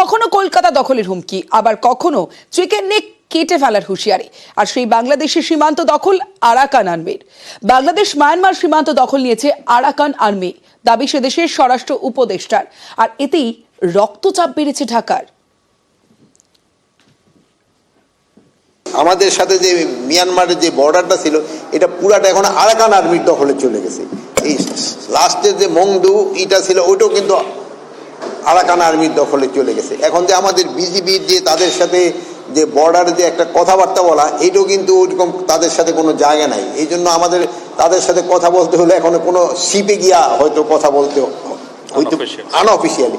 কখনো কলকাতা দখলের হুমকি, আবার কখনো চিকেন নেক কেটে ফেলার হুঁশিয়ারি। আর সেই বাংলাদেশের সীমান্ত দখল আরাকান আর্মির। বাংলাদেশ মায়ানমার সীমান্ত দখল নিয়েছে আরাকান আর্মি, দাবি সে দেশের স্বরাষ্ট্র উপদেষ্টার। আর এতেই রক্তচাপ বেড়েছে ঢাকার। আমাদের সাথে যে মিয়ানমারের যে বর্ডারটা ছিল, এটা পুরাটা এখন আরাকান আর্মির দখলে চলে গেছে। এই লাস্টের যে মংডু এটা ছিল, ওইটাও কিন্তু আরাকান আর্মির দখলে চলে গেছে। এখন যে আমাদের বিজিবির যে তাদের সাথে যে বর্ডারে যে একটা কথাবার্তা বলা, এটাও কিন্তু ওইরকম তাদের সাথে কোনো জায়গা নাই। এই জন্য আমাদের তাদের সাথে কথা বলতে হলে এখন কোনো শিপে গিয়া হয়তো কথা বলতে হয়তো আনঅফিসিয়ালি।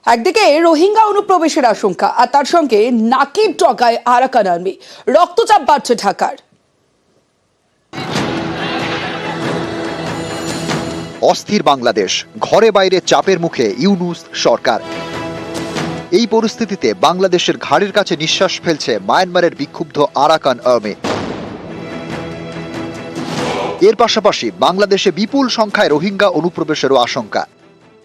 একদিকে রোহিঙ্গা অনুপ্রবেশের আশঙ্কা, আর তার সঙ্গে নাকের ডগায় আরাকান আর্মি। রক্তচাপ বাড়ছে ঢাকার। অস্থির বাংলাদেশ, ঘরে বাইরে চাপের মুখে ইউনূস সরকার। এই পরিস্থিতিতে বাংলাদেশের ঘাড়ের কাছে নিঃশ্বাস ফেলছে মায়ানমারের বিক্ষুব্ধ আরাকান আর্মি। এর পাশাপাশি বাংলাদেশে বিপুল সংখ্যায় রোহিঙ্গা অনুপ্রবেশেরও আশঙ্কা।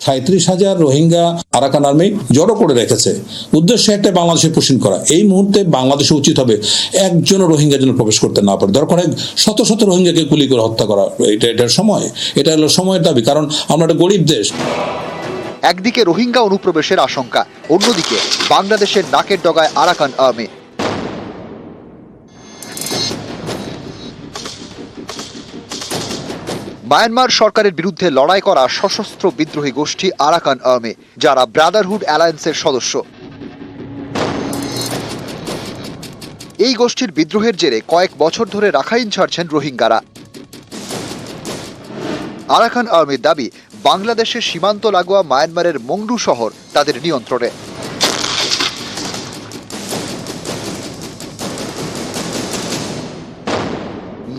37,000 রোহিঙ্গা আরাকান আর্মি জড়ো করে রেখেছে, উদ্দেশ্য একটা বাংলাদেশে পুষিন করা। এই মুহূর্তে বাংলাদেশে উচিত হবে একজনও রোহিঙ্গা যেন প্রবেশ করতে না পারে। দরকার হয় শত শত রোহিঙ্গাকে গুলি করে হত্যা করা। এটার সময়, এটা হলো সময়ের দাবি, কারণ আমরা একটা গরিব দেশ। একদিকে রোহিঙ্গা অনুপ্রবেশের আশঙ্কা, অন্যদিকে বাংলাদেশের নাকের ডগায় আরাকান আর্মি। মায়ানমার সরকারের বিরুদ্ধে লড়াই করা সশস্ত্র বিদ্রোহী গোষ্ঠী আরাকান আর্মি, যারা ব্রাদারহুড অ্যালায়েন্সের সদস্য। এই গোষ্ঠীর বিদ্রোহের জেরে কয়েক বছর ধরে রাখাইন ছাড়ছেন রোহিঙ্গারা। আরাকান আর্মির দাবি, বাংলাদেশের সীমান্ত লাগোয়া মায়ানমারের মংডু শহর তাদের নিয়ন্ত্রণে।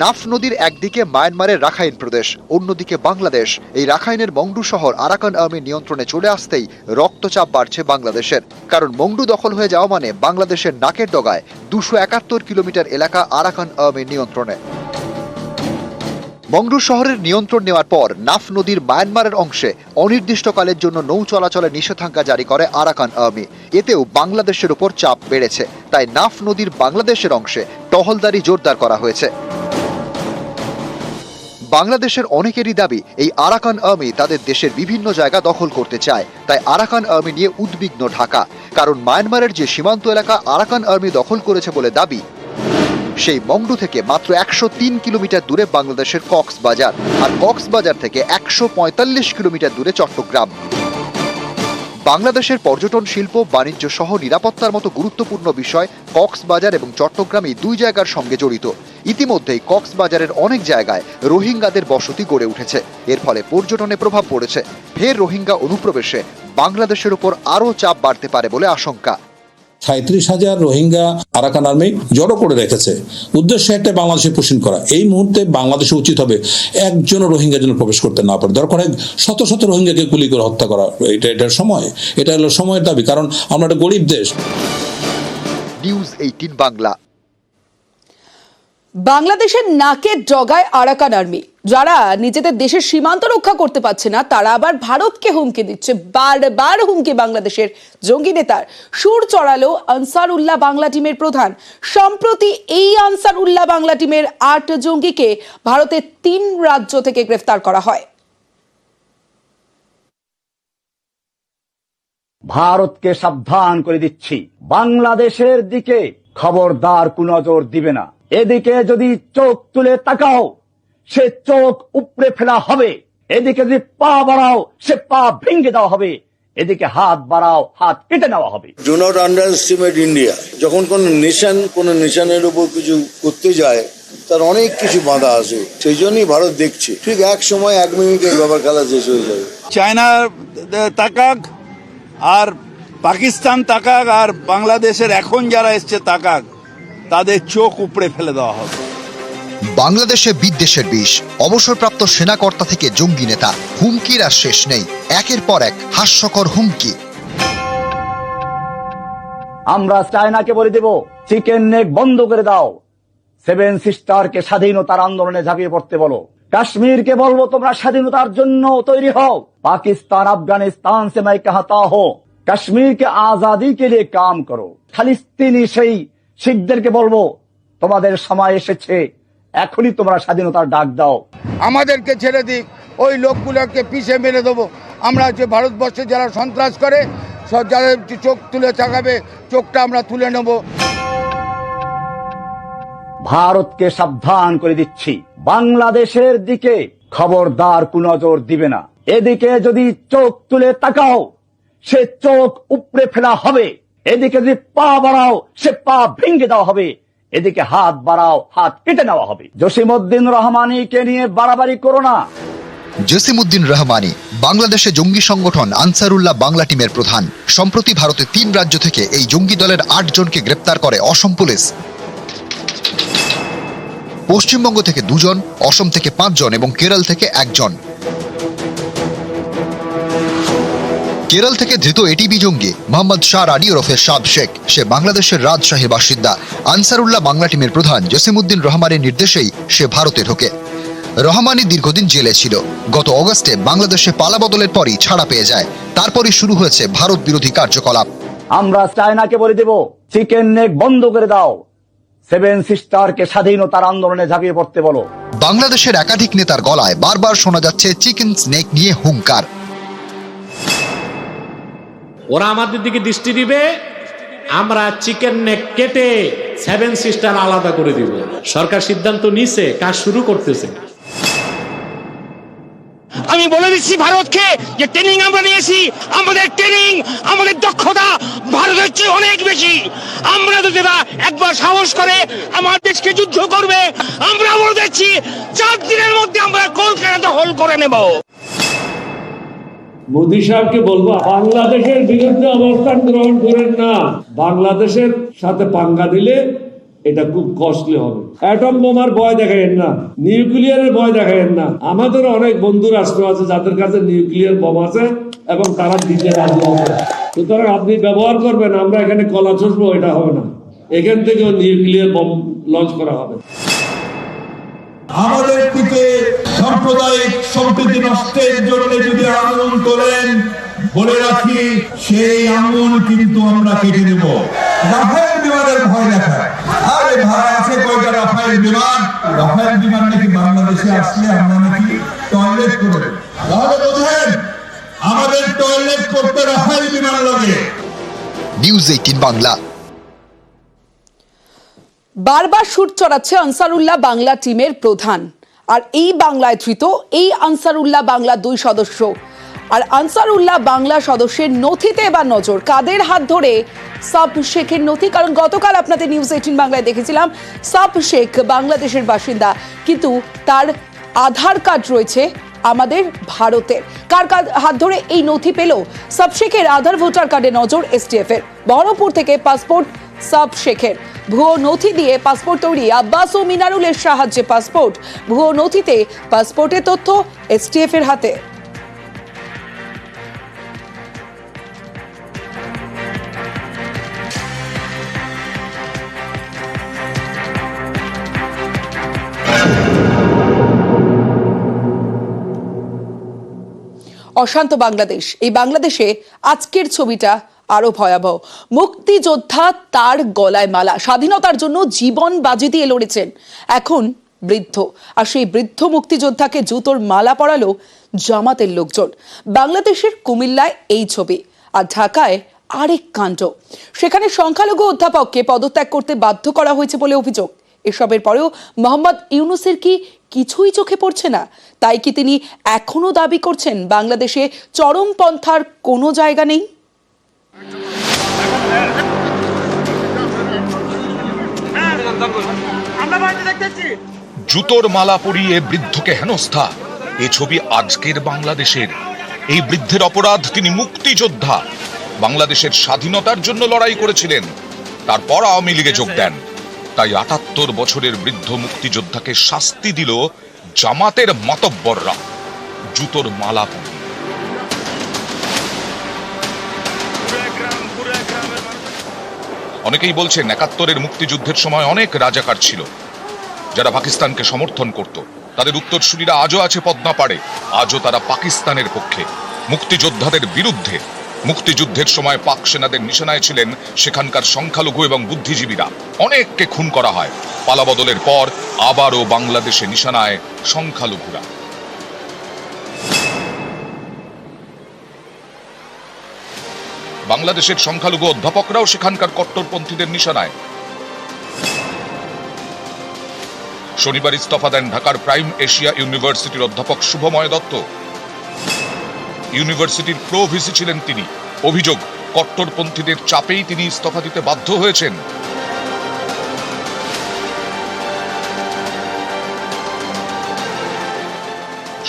নাফ নদীর একদিকে মায়ানমারের রাখাইন প্রদেশ, অন্যদিকে বাংলাদেশ। এই রাখাইনের মংডু শহর আরাকান আর্মির নিয়ন্ত্রণে চলে আসতেই রক্তচাপ বাড়ছে বাংলাদেশের। কারণ মংডু দখল হয়ে যাওয়া মানে বাংলাদেশের নাকের ডগায় 271 কিলোমিটার এলাকা আরাকান আর্মির নিয়ন্ত্রণে। মংডু শহরের নিয়ন্ত্রণ নেওয়ার পর নাফ নদীর মায়ানমারের অংশে অনির্দিষ্টকালের জন্য নৌ চলাচলের নিষেধাজ্ঞা জারি করে আরাকান আর্মি। এতেও বাংলাদেশের উপর চাপ বেড়েছে, তাই নাফ নদীর বাংলাদেশের অংশে টহলদারি জোরদার করা হয়েছে। বাংলাদেশের অনেকেরই দাবি, এই আরাকান আর্মি তাদের দেশের বিভিন্ন জায়গা দখল করতে চায়। তাই আরাকান আর্মি নিয়ে উদ্বিগ্ন ঢাকা, কারণ মায়ানমারের যে সীমান্ত এলাকা আরাকান আর্মি দখল করেছে বলে দাবি, সেই মংডু থেকে মাত্র 103 কিলোমিটার দূরে বাংলাদেশের কক্সবাজার, আর কক্সবাজার থেকে 145 কিলোমিটার দূরে চট্টগ্রাম। বাংলাদেশের পর্যটন শিল্প, বাণিজ্য সহ নিরাপত্তার মতো গুরুত্বপূর্ণ বিষয় কক্সবাজার এবং চট্টগ্রাম এই দুই জায়গার সঙ্গে জড়িত। ইতিমধ্যেই কক্সবাজারের অনেক জায়গায় রোহিঙ্গাদের বসতি গড়ে উঠেছে। এর ফলে পর্যটনে প্রভাব পড়েছে। ফের রোহিঙ্গা অনুপ্রবেশে বাংলাদেশের উপর আরও চাপ বাড়তে পারে বলে আশঙ্কা। 37,000 রোহিঙ্গা আরাকান আর্মি জড়ো করে রেখেছে, উদ্দেশ্য একটা বাংলাদেশে পুষিন করা। এই মুহূর্তে বাংলাদেশে উচিত হবে একজনও রোহিঙ্গা যেন প্রবেশ করতে না পারে। দরকার হয় শত শত রোহিঙ্গাকে গুলি করে হত্যা করা। এটার সময়, এটা হলো সময়ের দাবি, কারণ আমরা একটা গরিব দেশ। নিউজ 18 বাংলা। বাংলাদেশের নাকের ডগায় আরাকান আর্মি, যারা নিজেদের দেশের সীমান্ত রক্ষা করতে পারছে না, তারা আবার ভারতকে হুমকি দিচ্ছে। বারবার হুমকি বাংলাদেশের জঙ্গি নেতার। সুর চড়ালো আনসারউল্লাহ বাংলা টিমের প্রধান। সম্প্রতি এই আনসারউল্লাহ বাংলা টিমের 8 জঙ্গিকে ভারতের 3 রাজ্য থেকে গ্রেফতার করা হয়। ভারতকে সাবধান করে দিচ্ছি, বাংলাদেশের দিকে খবরদার কুনজর দিবে না। এদিকে যদি চোখ তুলে তাকাও, সে চোখ উপড়ে ফেলা হবে। এদিকে যদি পা বাড়াও, সে পা ভেঙে দেওয়া হবে। এদিকে হাত বাড়াও, হাত কেটে নেওয়া হবে। Do not underestimate India. যখন কোন নিশানের উপর কিছু করতে যায়, তার অনেক কিছু বাধা আসে। সেই জন্যই ভারত দেখছে ঠিক এক সময় 1 মিনিটে বাবার খেলা শেষ হয়ে যাবে। চায়না তাকাক আর পাকিস্তান তাকাক আর বাংলাদেশের এখন যারা এসছে তাকাক, তাদের চোখ উপড়ে ফেলে দেওয়া হবে। বাংলাদেশে বিদ্বেষের বিষ, অবসরপ্রাপ্ত সেনাকর্তা থেকে জঙ্গি নেতা, হুমকির আর শেষ নেই। একের পর এক হাস্যকর হুমকি। আমরা চায়নাকে বলে দেব, চিকেন নেক বন্ধ করে দাও। 7 সিস্টারকে স্বাধীনতার আন্দোলনে ঝাঁপিয়ে পড়তে বলো। কাশ্মীরকে বলবো তোমরা স্বাধীনতার জন্য তৈরি হও। पाकिस्तान अफगानिस्तान से मैं कहता हूँ कश्मीर के आजादी के लिए काम करो। খালিস্তিনি সেই শিখদেরকে বলবো তোমাদের সময় এসেছে, এখনই তোমরা স্বাধীনতার ডাক দাও। আমাদেরকে ছেড়ে দিক, ওই লোকগুলোকে পিছে মেরে দেবো। আমরা যে ভারতবর্ষে যারা সন্ত্রাস করে যারা চোখ তুলে তাকাবে, চোখটা আমরা তুলে নেব। ভারতকে সাবধান করে দিচ্ছি, বাংলাদেশের দিকে খবরদার কুনজর দিবে না। এদিকে যদি চোখ তুলে তাকাও সে চোখ উপড়ে ফেলা হবে, এদিকে যদি পা বাড়াও সে পা ভেঙে দেওয়া হবে, এদিকে হাত বাড়াও হাত কেটে নেওয়া হবে। জসিমউদ্দিন রহমানিকে নিয়ে বাড়াবাড়ি করো না। জসিমউদ্দিন রহমানি বাংলাদেশে জঙ্গি সংগঠন আনসারুল্লাহ বাংলা টিমের প্রধান। সম্প্রতি ভারতে 3 রাজ্য থেকে এই জঙ্গি দলের 8 জনকে গ্রেপ্তার করে অসম পুলিশ। পশ্চিমবঙ্গ থেকে 2 জন, অসম থেকে 5 জন এবং কেরল থেকে 1 জন। কেরল থেকে ধৃত এটিবি জঙ্গি মোহাম্মদ শাহ রানি ওরফে সাব শেখ। সে বাংলাদেশের রাজশাহী বাসিন্দা। আনসারুল্লাহ বাংলা টিমের প্রধান জসিমউদ্দিন রহমানের নির্দেশেই সে ভারতে ঢোকে। রহমানি দীর্ঘদিন জেলে ছিল। গত অগস্টে বাংলাদেশে পালাবদলের পরই ছাড়া পেয়ে যায়। তারপরই শুরু হয়েছে ভারত বিরোধী কার্যকলাপ। আমরা চায়নাকে বলে দেব চিকেন নেক বন্ধ করে দাও, 7 সিস্টারকে স্বাধীনতার আন্দোলনে ঝাঁপিয়ে পড়তে বলো। বাংলাদেশের একাধিক নেতার গলায় বারবার শোনা যাচ্ছে চিকেন স্নেক নিয়ে হুঙ্কার। ওরা আমাদের দিকে দৃষ্টি দিবে, আমরা চিকেন নেক কেটে 7 সিস্টার আলাদা করে দিব। সরকার সিদ্ধান্ত নিছে, কাজ শুরু করতেছে। আমি বলে দিচ্ছি ভারতকে যে ট্রেনিং আমরা নিয়েছি, আমাদের ট্রেনিং আমাদের দক্ষতা ভারতের চেয়ে অনেক বেশি। আমরা যদি একবার সাহস করে আমার দেশকে যুদ্ধ করবে, আমরা বলে দিচ্ছি 4 দিনের মধ্যে আমরা কলকাতা দখল করে নেব। মোদী সাহেবকে বলবো বাংলাদেশের বিরুদ্ধে অবস্থান গ্রহণ করেন না। বাংলাদেশের সাথে পাঙ্গা দিলে এটা খুব কস্টলি হবে। অ্যাটম বোমার ভয় দেখায়েন না, নিউক্লিয়ারের ভয় দেখায়েন না। আমাদের অনেক বন্ধু রাষ্ট্র আছে যাদের কাছে নিউক্লিয়ার বোম আছে এবং তারা দিতে রাজি আছে। সুতরাং আপনি ব্যবহার করবেন, আমরা এখানে কলা চষবো, এটা হবে না। এখান থেকেও নিউক্লিয়ার বোম লঞ্চ করা হবে। আমাদের দিকে সাম্প্রদায়িক সম্প্রীতি নষ্টের জন্য যদি আন্দোলন করেন, বলে রাখি সেই আন্দোলন কিন্তু আমরা কেটে দেব। রাফেল বিমানের ভয় দেখায়, আরে ভাই আছে কয়টা রাফেল বিমান? রাফেল বিমান নাকি বাংলাদেশে আসলে আমরা নাকি টয়লেট করে, তাহলে বোঝেন আমাদের টয়লেট করতে রাফেল বিমান লাগে। নিউজ 18 বাংলা। বারবার সুর চড়াচ্ছে আনসারুল্লাহ বাংলা টিমের প্রধান, আর এই বাংলায় ধৃত এই আনসারুল্লাহ বাংলা 2 সদস্য। আর আনসারুল্লাহ বাংলা সদস্যের নথিতে এবার নজর, কাদের হাত ধরে? সাব শেখের নথি। কারণ গতকাল আপনাদের নিউজ 18 বাংলায় দেখেছিলাম সাব শেখ বাংলাদেশের বাসিন্দা, কিন্তু তার আধার কার্ড রয়েছে আমাদের ভারতের। কার হাত ধরে এই নথি পেল? সাব শেখের আধার ভোটার কার্ডে নজর এসটিএফ এর। বহরমপুর থেকে পাসপোর্ট সাব শেখের। ভুয়ো নথি দিয়ে পাসপোর্ট তৈরি আব্বাস ও মিনারুলের সাহায্যে পাসপোর্ট। ভুয়ো নথিতে পাসপোর্টের তথ্য এসটিএফ এর হাতে। অশান্ত বাংলাদেশ, এই বাংলাদেশে আজকের ছবিটা আরো ভয়াবহ। মুক্তিযোদ্ধা তার গলায় মালা, স্বাধীনতার জন্য জীবন বাজি দিয়ে লড়েছেন, এখন বৃদ্ধ। আর সেই বৃদ্ধ মুক্তিযোদ্ধাকে জুতোর মালা পরালো জামাতের লোকজন। বাংলাদেশের কুমিল্লায় এই ছবি, আর ঢাকায় আরেক কাণ্ড। সেখানে সংখ্যালঘু অধ্যাপককে পদত্যাগ করতে বাধ্য করা হয়েছে বলে অভিযোগ। এসবের পরেও মোহাম্মদ ইউনূসের কি কিছুই চোখে পড়ছে না? তাই কি তিনি এখনো দাবি করছেন বাংলাদেশে চরমপন্থার কোনো জায়গা নেই? জুতোর মালা পরিয়ে বৃদ্ধকে হেনস্থা, এ ছবি আজকের বাংলাদেশের। এই বৃদ্ধের অপরাধ, তিনি মুক্তিযোদ্ধা, বাংলাদেশের স্বাধীনতার জন্য লড়াই করেছিলেন, তারপর আওয়ামী লীগে যোগ দেন। তাই ৭৮ বছরের বৃদ্ধ মুক্তিযোদ্ধাকে শাস্তি দিল জামাতের মাতব্বররা জুতোর মালা পরিয়ে। অনেকেই বলছেন ৭১-এর মুক্তিযুদ্ধের সময় অনেক রাজাকার ছিল যারা পাকিস্তানকে সমর্থন করত, তাদের উত্তরসূরিরা আজও আছে পদ্মা পাড়ে, আজও তারা পাকিস্তানের পক্ষে, মুক্তিযোদ্ধাদের বিরুদ্ধে। মুক্তিযুদ্ধের সময় পাক সেনাদের নিশানায় ছিলেন সেখানকার সংখ্যালঘু এবং বুদ্ধিজীবীরা। অনেককে খুন করা হয়। পালাবদলের পর আবারও বাংলাদেশে নিশানায় সংখ্যালঘুরা। বাংলাদেশের সংখ্যালঘু অধ্যাপকরাও সেখানকার কট্টরপন্থীদের নিশানায়। শনিবার ইস্তফা দেন ঢাকার প্রাইম এশিয়া ইউনিভার্সিটির অধ্যাপক শুভময় দত্ত। ইউনিভার্সিটির প্রো ভিসি ছিলেন তিনি। অভিযোগ, কট্টরপন্থীদের চাপেই তিনি ইস্তফা দিতে বাধ্য হয়েছেন।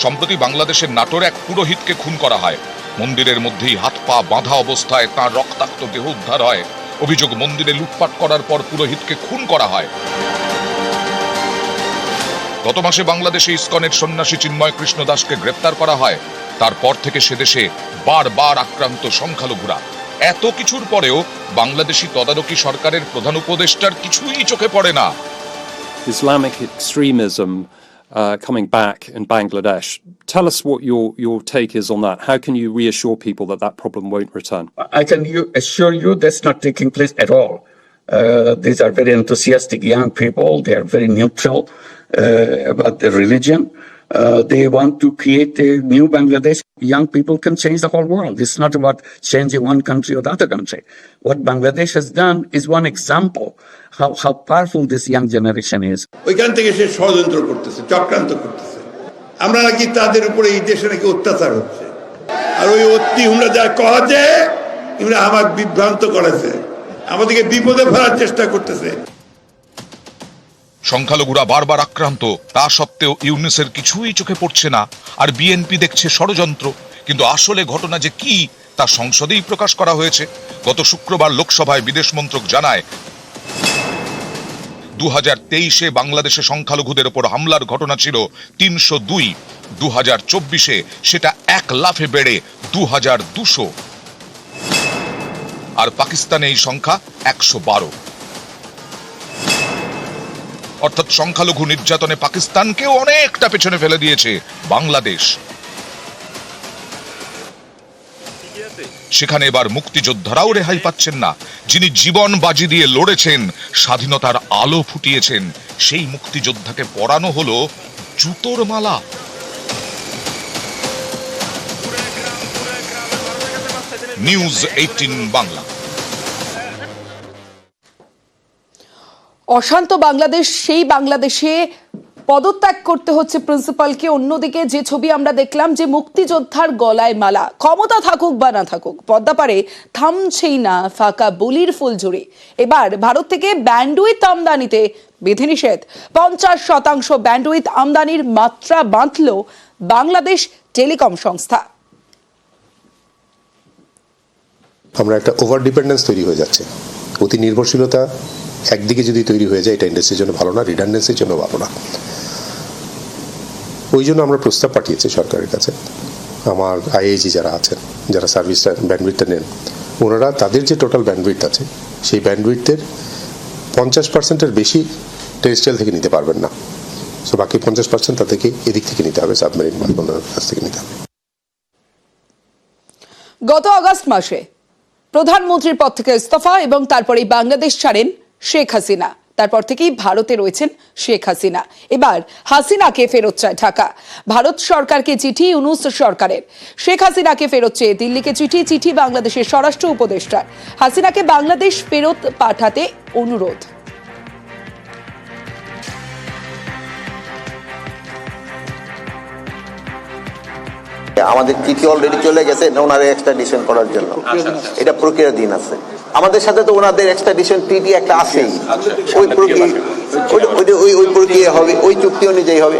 সম্প্রতি বাংলাদেশের নাটোর এক পুরোহিতকে খুন করা হয়। মন্দিরের মধ্যেই হাত পা বাঁধা অবস্থায় তাঁর রক্তাক্ত দেহ উদ্ধার হয়। অভিযোগ, মন্দিরে লুটপাট করার পর পুরোহিতকে খুন করা হয়। গত মাসে বাংলাদেশে ইসকনের সন্ন্যাসী চিন্ময় কৃষ্ণ দাসকে গ্রেপ্তার করা হয়। তারপর থেকে সে দেশে বারবার আক্রান্ত সংখ্যালঘুরা। এত কিছুর পরেও বাংলাদেশি তদারকি সরকারের প্রধান উপদেষ্টার কিছুই চোখে পড়ে না। Islamic extremism coming back in Bangladesh. Tell us what your take is on that. How can you reassure people that that problem won't return? I can assure you that's not taking place at all. These are very enthusiastic young people. They are very neutral about their religion. They want to create a new Bangladesh. Young people can change the whole world. It's not about changing one country or the other country. What Bangladesh has done is one example how powerful this young generation is. ওইখান থেকে সে ষড়যন্ত্র করতেছে, চক্রান্ত করতেছে। আমরা নাকি তাদের উপরে এই দেশে নাকি অত্যাচার হচ্ছে, আর ওই অতি হুমরা যা কহাছে এমরা আমার বিভ্রান্ত করেছে, আমাদেরকে বিপদে ফেলার চেষ্টা করতেছে। সংখ্যালঘুরা বারবার আক্রান্ত, তা সত্ত্বেও ইউনিসের কিছুই চোখে পড়ছে না, আর বিএনপি দেখছে ষড়যন্ত্র। কিন্তু আসলে ঘটনা যে কি তা সংসদেই প্রকাশ করা হয়েছে। গত শুক্রবার লোকসভায় বিদেশ মন্ত্রক জানায় 2023-এ বাংলাদেশে সংখ্যালঘুদের উপর হামলার ঘটনা ছিল 302, 2024-এ সেটা 1 লাফে বেড়ে 2200, আর পাকিস্তানে এই সংখ্যা 112। অর্থাৎ সংখ্যালঘু নির্যাতনে পাকিস্তানকেও অনেকটা পেছনে ফেলে দিয়েছে বাংলাদেশ। সেখানে এবার মুক্তিযোদ্ধারাও রেহাই পাচ্ছেন না। যিনি জীবন বাজি দিয়ে লড়েছেন, স্বাধীনতার আলো ফুটিয়েছেন, সেই মুক্তিযোদ্ধাকে পরানো হলো জুতোর মালা। নিউজ 18 বাংলা। অশান্ত বাংলাদেশ, সেই বাংলাদেশে পদত্যাগ করতে হচ্ছে প্রিন্সিপালকে। অন্যদিকে যে ছবি আমরা দেখলাম, যে মুক্তিযোদ্ধার গলায় মালা, ক্ষমতা থাকুক বা না থাকুক, পদ্মাপাড়ে থামছেই না ফাঁকা বলির ফুলঝুরি। এবার ভারত থেকে ব্যান্ডউইথ আমদানিতে বিধিনিষেধ। 50% ব্যান্ডউইথ আমদানির মাত্রা বাঁধল বাংলাদেশ টেলিকম সংস্থা। আমরা একটা ওভার ডিপেন্ডেন্স তৈরি হয়ে যাচ্ছে। অতি নির্ভরশীলতা একদিকে যদি তৈরি হয়ে যায়, এটা ইন্ডাস্ট্রির জন্য ভালো না, রিডান্ডেন্সির জন্য ভালো না। ওই জন্য আমরা প্রস্তাব পাঠিয়েছি সরকারের কাছে। আমার আইএইচি যারা আছেন, যারা সার্ভিসটা ব্যান্ডউইথটা নেন, ওনারা তাদের যে টোটাল ব্যান্ডউইথ আছে সেই ব্যান্ডউইথের 50%-এর বেশি টেরেস্ট্রিয়াল থেকে নিতে পারবেন না। সো বাকি 50% তাদেরকে এদিক থেকে নিতে হবে, সাবমেরিন মাধ্যমের কাছ থেকে নিতে হবে। গত আগস্ট মাসে প্রধানমন্ত্রীর পদ থেকে ইস্তফা এবং তারপরে বাংলাদেশ ছাড়েন শেখ হাসিনা। তারপর থেকেই ভারতে রয়েছেন শেখ হাসিনা। এবার হাসিনাকে ফেরত চায় ঢাকা। ভারত সরকারকে চিঠি ইউনূস সরকারের। শেখ হাসিনাকে ফেরত চেয়ে দিল্লিকে চিঠি, চিঠি বাংলাদেশের স্বরাষ্ট্র উপদেষ্টার। হাসিনাকে বাংলাদেশ ফেরত পাঠাতে অনুরোধ। আমাদের চিঠি অলরেডি চলে গেছে ওনার এক্সট্রাডিশন করার জন্য। এটা প্রক্রিয়াধীন আছে। আমাদের সাথে তো ওনাদের এক্সট্রাডিশন ট্রিটি একটা আছেই, ওই প্রক্রিয়া হবে, ওই চুক্তি অনুযায়ী হবে।